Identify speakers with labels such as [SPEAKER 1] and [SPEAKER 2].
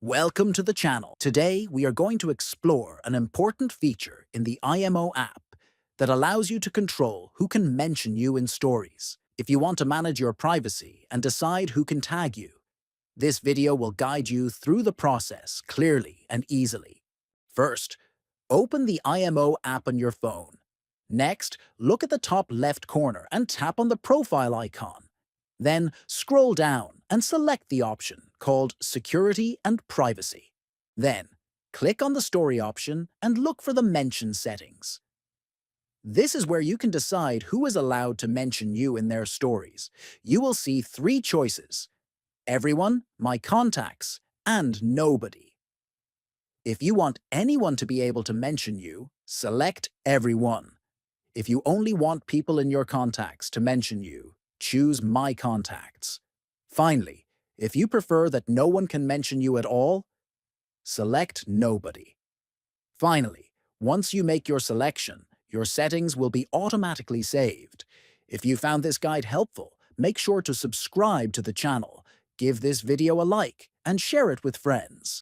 [SPEAKER 1] Welcome to the channel. Today, we are going to explore an important feature in the IMO app that allows you to control who can mention you in stories. If you want to manage your privacy and decide who can tag you, this video will guide you through the process clearly and easily. First, open the IMO app on your phone. Next, look at the top left corner and tap on the profile icon. Then scroll down and select the option called Security and Privacy. Then, click on the Story option and look for the Mention settings. This is where you can decide who is allowed to mention you in their stories. You will see three choices: everyone, my contacts, and nobody. If you want anyone to be able to mention you, select everyone. If you only want people in your contacts to mention you, choose My Contacts. Finally, if you prefer that no one can mention you at all, select Nobody. Finally, once you make your selection, your settings will be automatically saved. If you found this guide helpful, make sure to subscribe to the channel, give this video a like, and share it with friends.